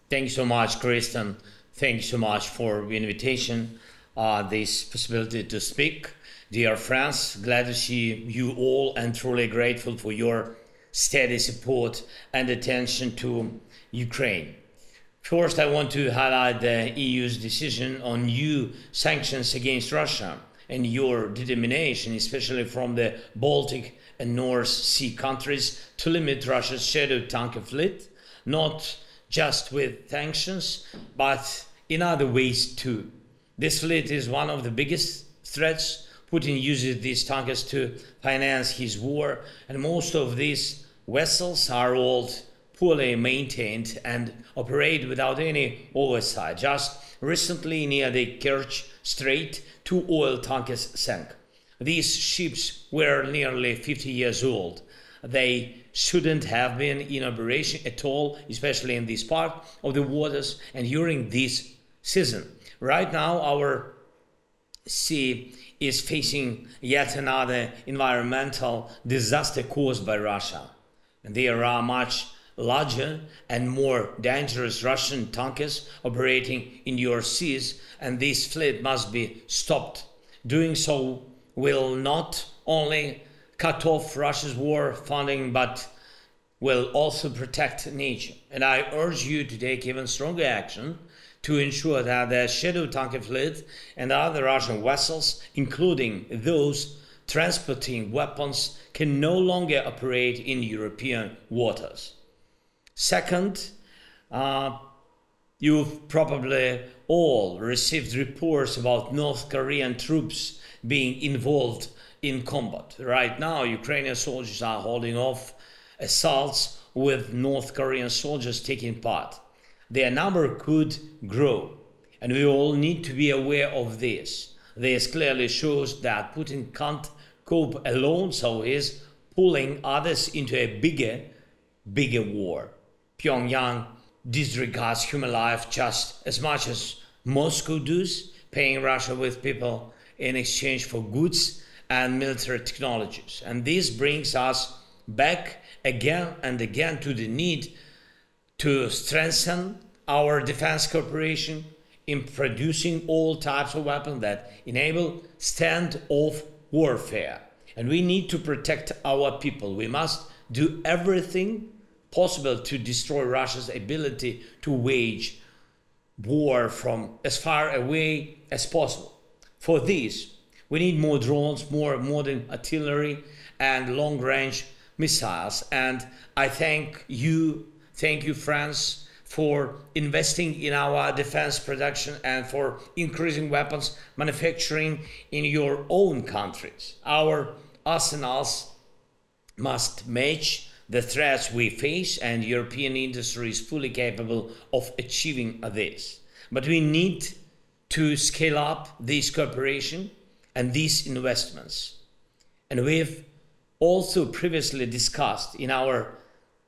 Thank you so much, Kristen. Thank you so much for the invitation, this possibility to speak. Dear friends, glad to see you all and truly grateful for your steady support and attention to Ukraine. First, I want to highlight the EU's decision on new sanctions against Russia and your determination, especially from the Baltic and North Sea countries, to limit Russia's shadow tanker fleet, not just with sanctions, but in other ways too. This fleet is one of the biggest threats. Putin uses these tankers to finance his war, and most of these vessels are old, poorly maintained, and operate without any oversight. Just recently, near the Kerch Strait, 2 oil tankers sank. These ships were nearly 50 years old. They shouldn't have been in operation at all, especially in this part of the waters and during this season. Right now, our sea is facing yet another environmental disaster caused by Russia. And there are much larger and more dangerous Russian tankers operating in your seas, and this fleet must be stopped. Doing so will not only cut off Russia's war funding, but will also protect nature. And I urge you to take even stronger action to ensure that the shadow tanker fleet and other Russian vessels, including those transporting weapons, can no longer operate in European waters. Second, you've probably all received reports about North Korean troops being involved in combat. Right now, Ukrainian soldiers are holding off assaults with North Korean soldiers taking part. Their number could grow, and we all need to be aware of this. This clearly shows that Putin can't cope alone, so he's pulling others into a bigger war. Pyongyang disregards human life just as much as Moscow does, paying Russia with people in exchange for goods and military technologies. And this brings us back again and again to the need to strengthen our defense cooperation in producing all types of weapons that enable stand-off warfare. And we need to protect our people. We must do everything possible to destroy Russia's ability to wage war from as far away as possible. For this, we need more drones, more modern artillery, and long-range missiles. And I thank you, France, for investing in our defense production and for increasing weapons manufacturing in your own countries. Our arsenals must match the threats we face, and European industry is fully capable of achieving this. But we need to scale up this cooperation and these investments. And we've also previously discussed in our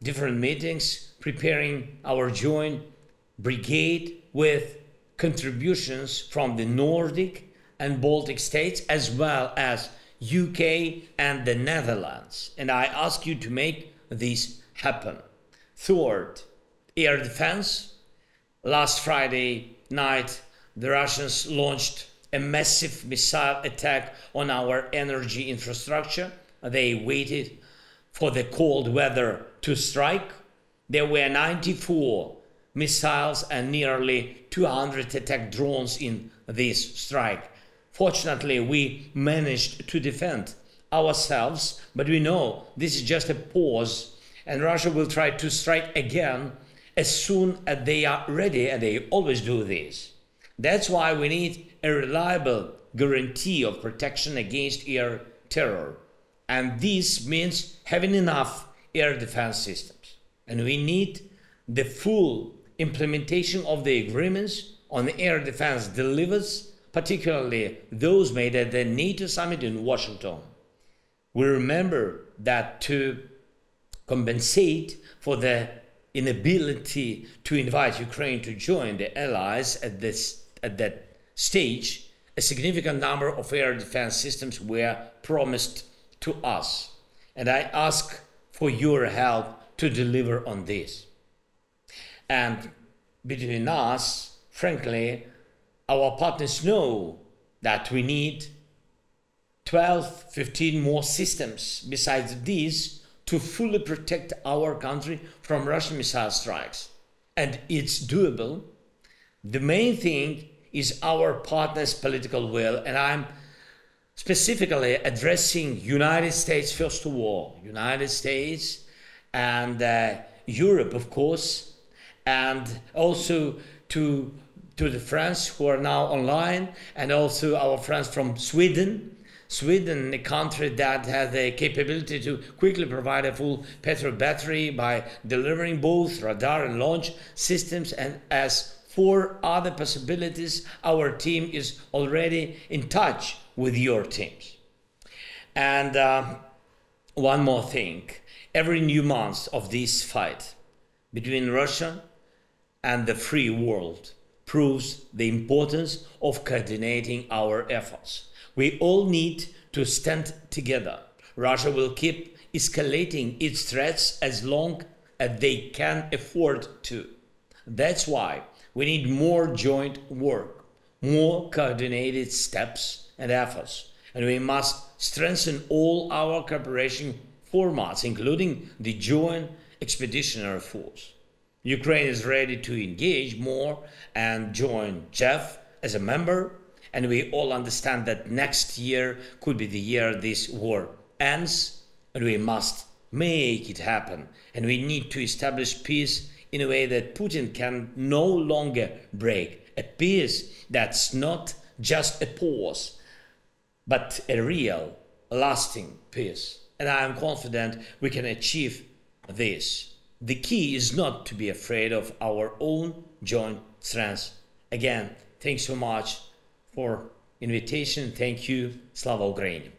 different meetings preparing our joint brigade with contributions from the Nordic and Baltic states, as well as UK and the Netherlands. And I ask you to make this happen. Third, air defense. Last Friday night, the Russians launched a massive missile attack on our energy infrastructure. They waited for the cold weather to strike. There were 94 missiles and nearly 200 attack drones in this strike. Fortunately, we managed to defend ourselves, but we know this is just a pause, and Russia will try to strike again as soon as they are ready, and they always do this. That's why we need a reliable guarantee of protection against air terror, and this means having enough air defense systems. And we need the full implementation of the agreements on air defense delivers, particularly those made at the NATO summit in Washington. We remember that to compensate for the inability to invite Ukraine to join the allies at that stage, a significant number of air defense systems were promised to us. And I ask for your help to deliver on this. And between us, frankly, our partners know that we need 12, 15 more systems besides these to fully protect our country from Russian missile strikes. And it's doable. The main thing is our partners' political will, and I'm specifically addressing United States first of all, United States and Europe, of course, and also to the friends who are now online, and also our friends from Sweden. Sweden, a country that has the capability to quickly provide a full petrol battery by delivering both radar and launch systems, and as for other possibilities, our team is already in touch with your teams. And one more thing, every new month of this fight between Russia and the free world proves the importance of coordinating our efforts. We all need to stand together. Russia will keep escalating its threats as long as they can afford to. That's why we need more joint work, more coordinated steps and efforts, and we must strengthen all our cooperation formats, including the Joint Expeditionary Force. Ukraine is ready to engage more and join JEF as a member, and we all understand that next year could be the year this war ends, and we must make it happen. And we need to establish peace in a way that Putin can no longer break. A peace that's not just a pause, but a real, lasting peace. And I am confident we can achieve this. The key is not to be afraid of our own joint strengths. Again, thanks so much for invitation. Thank you. Slava Ukraini.